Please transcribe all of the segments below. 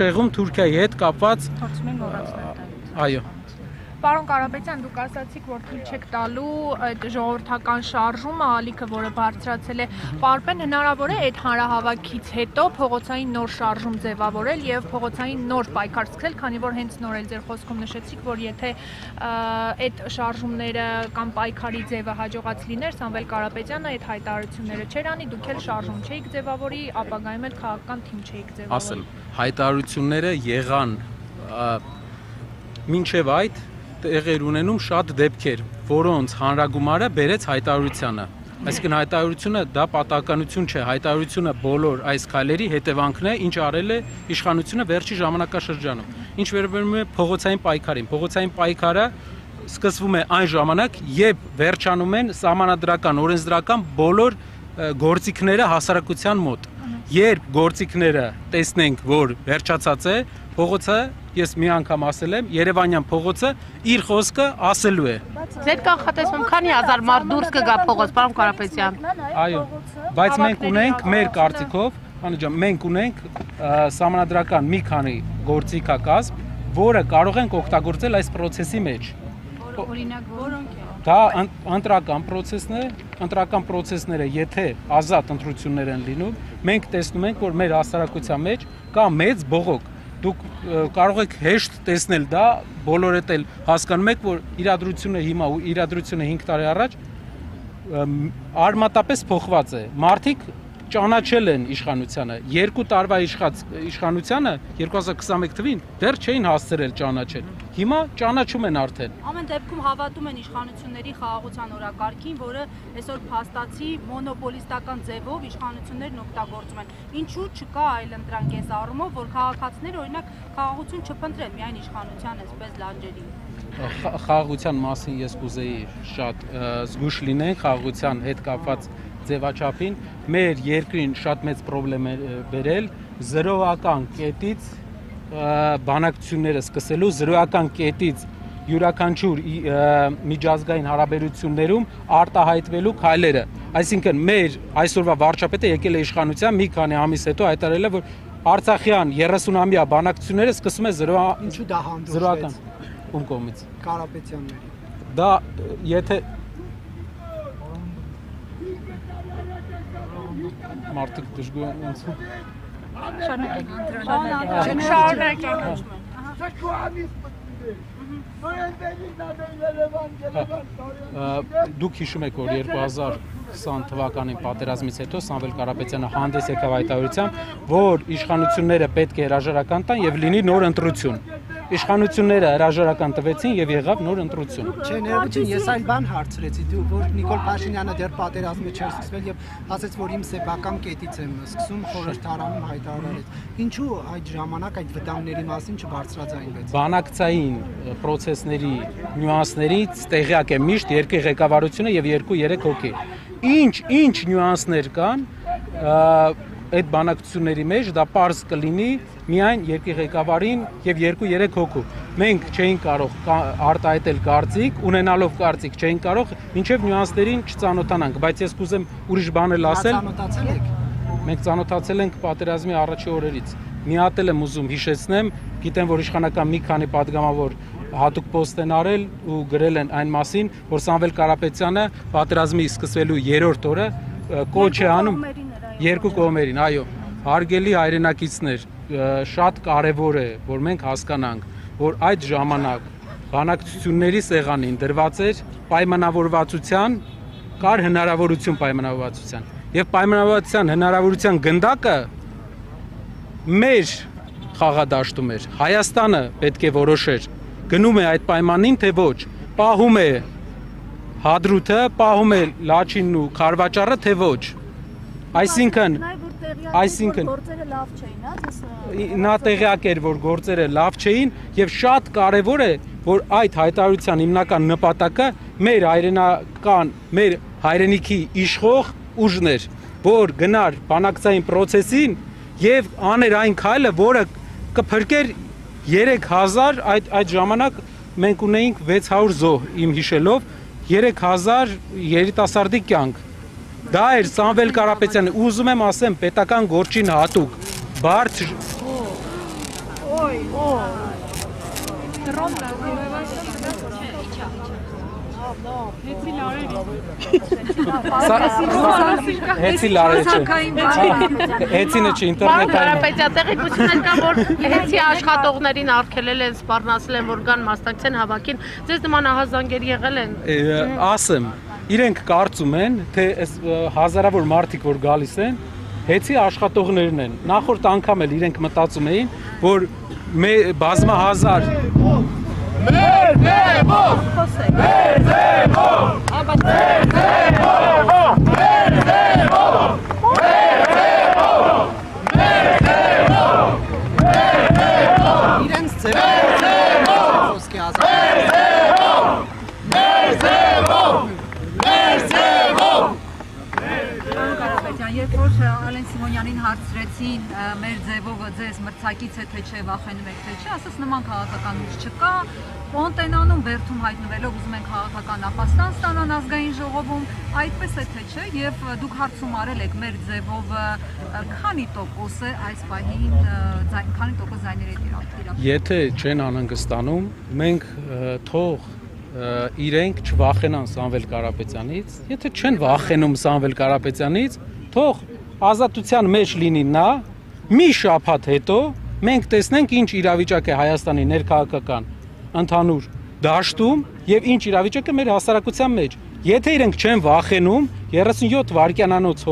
շեղում Թուրքիայի հետ կապված այո Պարոն Կարապետյան, դուք ասացիք, որ թույլ չեք տալու այդ ժողովրդական շարժումը, ալիքը, որը բարձրացել է, պարպեն հնարավոր է այդ հանրահավաքից հետո փողոցային նոր շարժում ձևավորել եւ փողոցային նոր պայքար սկսել, քանի որ հենց նոր էլ ձեր խոսքում նշեցիք, որ եթե այդ շարժումները կամ պայքարի ձևը հաջողած լիներ, Սամվել Կարապետյանը այդ հայտարարությունները չէր անի, դուք էլ շարժում չէիք ձևավորի, ապագայում էլ քաղաքական թիմ չէիք ձևավորի։ Ասեմ, հայտարարությունները եղան մինչև այդ տեղեր ունենում շատ դեպքեր, որոնց հանրագումարը բերեց հայտարարությանը։ Այսինքն հայտարարությունը դա պատահականություն չէ, հայտարարությունը բոլոր այս քայլերի հետևանքն է, ինչ արել է իշխանությունը վերջի ժամանակաշրջանում։ Ինչ վերաբերում է փողոցային պայքարին, փողոցային պայքարը սկսվում է այն ժամանակ, երբ վերջանում են սահմանադրական, օրենսդրական բոլոր գործիքները հասարակության մոտ։ Երբ գործիքները տեսնենք, որ վերջացած է, փողոցը, ես մի անգամ ասել եմ, Երևանյան փողոցը իր խոսքը ասելու է։ Ձեր կանխատեսվում քանի հազար մարդ դուրս կգա փողոց, պարոն Կարապետյան։ Այո, բայց մենք ունենք մեր կարծիքով, մենք ունենք սահմանադրական մի քանի գործիքակազմ, որը կարող ենք օգտագործել այս process-ի մեջ։ Օրինակ, որոնք են։ Դա ընտրական process-ն է, ընտրական process-ները, եթե ազատ ընտրություններ են լինում, մենք տեսնում ենք, որ մեր հասարակության մեջ կա մեծ բողոք։ Դուք կարող եք հեշտ տեսնել դա, բոլորդ էլ հասկանում եք, որ իրադրությունը հիմա ու իրադրությունը 5 տարի առաջ արմատապես փոխված է։ Մարդիկ ճանաչել են իշխանությանը, 2 տարվա իշխանությանը 2021 թվին դեռ չէին հասցրել ճանաչել։ Հիմա ճանաչում են արդեն։ Ամեն դեպքում հավատում են իշխանությունների խաղաղության օրակարգին, որը այսօր փաստացի մոնոպոլիստական ձևով իշխանություններն օգտագործում են։ Ինչու չկա այլընտրանք այս առումով, որ քաղաքացիները օրինակ խաղաղություն չփնտրեն միայն իշխանության այսպես լանջերի։ Խաղաղության մասին ես կուզեի շատ զգույշ լինենք, խաղաղության հետ կապված ձևաչափին մեր երկրին շատ մեծ խնդրեմ է բերել զրոական կետից բանակցությունները սկսելու, զրոական կետից յուրաքանչյուր միջազգային հարաբերություններում արտահայտվելու քայլերը։ Այսինքն մեր այսօրվա վարչապետը եկել է իշխանության մի քանի ամիս հետո հայտարարել է, որ Արցախյան 30-ամյա բանակցությունները սկսում է Ինչու դա հանդուրժվեց։ Ում կողմից։ Կարապետյանների։ Դա եթե մարդիկ դժգոհ ոնց դուք հիշում եք, որ 2020 թվականին պատերազմից հետո Սամվել Կարապետյանը հանդես եկավ հայտարարությամբ, որ իշխանությունները պետք է հրաժարական տան եւ լինի նոր ընտրություն։ Իշխանությունները հրաժարական տվեցին եւ եղավ նոր ընտրություն։ Չէ, ներողություն, ես այլ բան հարցրեցի, դու որ Նիկոլ Փաշինյանը դեռ պատերազմի չէր սկսվել եւ ասաց, որ իմ սեփական կետից եմ սկսում, խորհրդարանում հայտարարեց։ Ինչու այդ ժամանակ այդ վտանգների մասին չբարձրաձայնվեց։ Բանակցային process-ների նյուանսներից տեղյակ է միշտ երկրի ղեկավարությունը եւ 2-3 հոգի։ Ինչ նյուանսներ կան այդ բանակցությունների մեջ, դա պարզ կլինի միայն երկրի ղեկավարին եւ 2-3 հոգու։ Մենք չէինք կարող արտահայտել կարծիք, ունենալով կարծիք չէինք կարող մինչեւ նյուանսներին չծանոթանանք, բայց ես կուզեմ ուրիշ բան էլ ասել։ Ծանոթացել եք։ Մենք ծանոթացել ենք պատերազմի առաջի օրերից։ Մի հատ եմ ուզում հիշեցնեմ, գիտեմ, որ իշխանական մի քանի падգամավոր հատուկ post են արել ու գրել են այն մասին, որ Սամվել Կարապետյանը պատերազմի սկսվելու 3-րդ օրը կոչ է անում երկու կողմերին, այո, հարգելի հայրենակիցներ, շատ կարևոր է, որ մենք հասկանանք, որ այդ ժամանակ բանակցությունների սեղանին դրված էր պայմանավորվածության, կար հնարավորություն պայմանավորվածության, եւ պայմանավորվածության հնարավորության գնդակը մեր խաղադաշտում էր, Հայաստանը պետք է որոշեր, գնում է այդ պայմանին, թե ոչ, պահում է հադրութը, պահում է լաչինն ու քարվաճառը, թե ոչ, այսինքն գործերը լավ չէին, հա, նա տեղյակ էր, որ գործերը լավ չէին եւ շատ կարեւոր է, որ այդ հայտարարության հիմնական նպատակը մեր հայրենական, մեր հայրենիքի իշխող ուժն էր, որ գնար բանակցային process-ին եւ աներ այն քայլը, որը կփրկեր 3000 այդ ժամանակ մենք ունեինք 600 զոհ իմ հիշելով 3000 երիտասարդի կյանք։ Դա էր Սամվել Կարապետյանը, ուզում եմ ասեմ պետական գործին հատուկ, Հեցի լարել չէ։ Հեցինը չէ, ինտերնետային։ Կարապետյան տեղեկություններ կա, որ հեցի աշխատողներին արգելել են, սպառնացել են, որ կան մասնակցեն հավաքին։ Ձեզ նման ահազանգեր եղել են։ Ասեմ, իրենք կարծում են, թե այս հազարավոր մարդիկ, որ գալիս են, հեցի աշխատողներն են։ Նախորդ անգամ էլ իրենք մտածում էին, որ բազմահազար Մեր ձևով! Մեր ձևով! Մեր ձևով! Մեր ձևով! Մեր ձևով! Մեր ձևով! Մեր ձևով! Իրենց ձևով խոսքի ազատ։ Մեր ձևով! Մեր ձևով! Կարապետյան, երբ որ Ալեն Սիմոնյանին հարցրեցին մեր ձևով ձեզ մրցակից է թե չէ, վախենում եք թե չէ, ասաց նման քաղաքական ուժ չկա, Պոնտենանում Բերդում հայտնվելով ուզում են քաղաքական ապաստան ստանան ազգային ժողովում, այդպես է թե չէ, եւ դուք հարցում արել եք մեր ձևով քանի տոկոս է այս պահին քանի տոկոս ձայների տիրապետում։ Եթե չեն անհանգստանում, մենք թող իրենք չվախենան Սամվել Կարապետյանից, եթե չեն վախենում Սամվել Կարապետյանից, թող ազատության մեջ լինի նա, մի շաբաթ հետո մենք տեսնենք ինչ իրավիճակ է Հայաստանի ներքաղաքական ընդհանուր դաշտում եւ ինչ իրավիճակ է մեր հասարակության մեջ։ Եթե իրենք չեն վախենում 37 վայրկյանանոց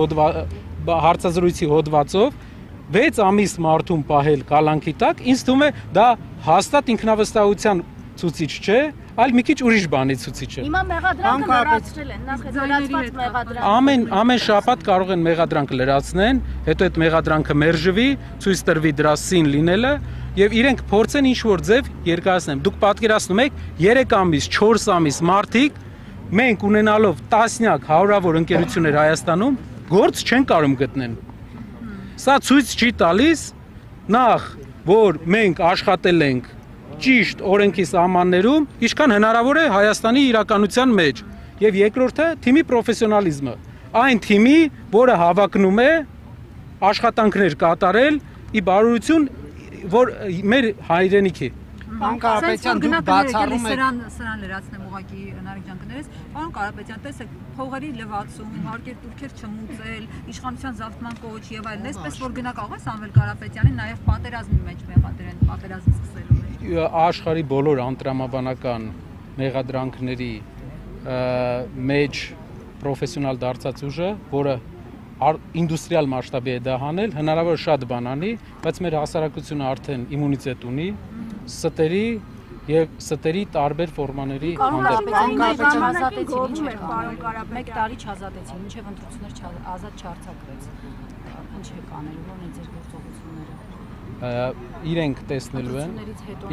հարցազրույցի հոդվածով 6 ամիս մարդուն պահել կալանքի տակ, ինձ թվում է դա հաստատ ինքնավստահության ցուցիչ չէ, այլ մի քիչ ուրիշ բանի ցուցիչ է։ Հիմա մեղադրանքը լրացրել են, նախ լրացված մեղադրանք։ Ամեն շաբաթ կարող են մեղադրանք լրացնեն, հետո այդ մեղադրանքը մերժվի, ցույց տրվի դրա սին լինելը եւ իրենք փորձեն ինչ-որ ձև երկարացնեն։ Դուք պատկերացնում եք 3 ամիս, 4 ամիս մարդիկ մենք ունենալով տասնյակ հարյուրավոր ընկերություններ Հայաստանում գործ չեն կարող գտնեն։ Սա ցույց չի տալիս նախ, որ մենք աշխատել ենք ճիշտ օրենքի սահմաններում, ինչքան հնարավոր է Հայաստանի իրականության մեջ, եւ երկրորդը թիմի պրոֆեսիոնալիզմը, այն թիմի, որը հավակնում է աշխատանքներ կատարել ի բարօրություն, որ մեր հայրենիքի։ Պարոն Կարապետյան, դուք բացառում եք սրան լրացնեմ ուղղակի Նարեկ ջան կներես, պարոն Կարապետյան, տեսեք, փողերի լվացում, հարկեր տուրքեր չմուծել, իշխանության զավթման կոչ եւ այլն, այսպես որ գնա կարող է Սամվել Կարապետյանին նաեւ պատերազմի մեջ մեղադրեն, պատերազմ սկսելու մեջ։ Աշխարհի բոլոր անտրամաբանական մեղադրանքների մեջ պրոֆեսիոնալ դարձած ուժը, որը ինդուստրիալ մասշտաբի է դա հանել, հնարավոր շատ բան անի, բայց մեր հասարակությունը արդեն իմունիտետ ունի ստերի եւ ստերի տարբեր ֆորմաների հանդեպ։ Մեկ տարի չազատեցին, մինչև ընտրություններ ազատ չարձակվեց։ Ինչ եք անելու, ո՞րն է ձեր գործողությունները։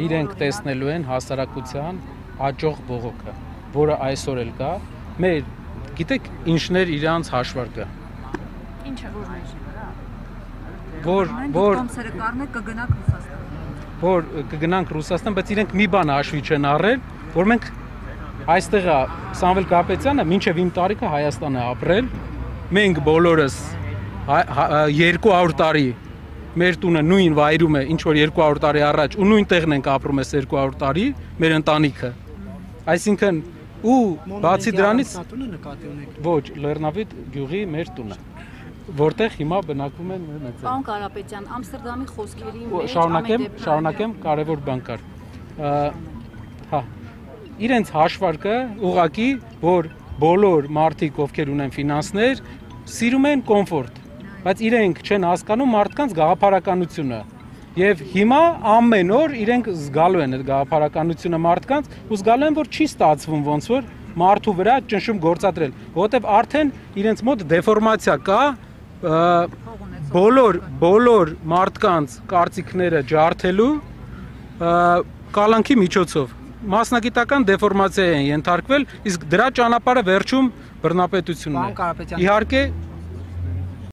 Իրենք տեսնելու են հասարակության աճող բողոքը, որը այսօր էլ կա։ Մեր գիտեք ինչներ իրանց հաշվարկը։ Ինչը որ կգնանք Ռուսաստան, բայց իրենք մի բան հաշվի չեն առել, որ մենք այստեղ Սամվել Կարապետյանը մինչև 9 տարիքը Հայաստանը ապրել, մենք բոլորս 200 տարի մեր տունը նույն վայրում է, ինչ որ 200 տարի առաջ, ու նույն տեղն ենք ապրում ես 200 տարի, մեր ընտանիքը։ Այսինքն ու բացի դրանից ոչ, Լեռնավիթ գյուղի մեր տունը, որտեղ հիմա բնակվում են մեր մեծերը։ Պարոն Կարապետյան, Ամստերդամի խոսքերի մեջ շարունակեմ, կարևոր բան կար։ Հա, իրենց հաշվարկը ուղղակի, որ բոլոր մարդիկ, ովքեր ունեն ֆինանսներ, սիրում են կոմֆորտ, բայց իրենք չեն հասկանում մարդկանց գաղափարականությունը։ Եվ հիմա ամեն օր իրենք զգալու են այդ գաղափարականությունը մարդկանց ու զգալու են, որ չի ստացվում ոնց որ մարդու վրա ճնշում գործադրել, որովհետև արդեն իրենց մոտ դեֆորմացիա կա բոլոր մարդկանց կարծիքները ջարդելու կալանքի միջոցով մասնագիտական դեֆորմացիա են ենթարկվել, իսկ դրա ճանապարհը վերջում բռնապետությունն է։ Իհարկե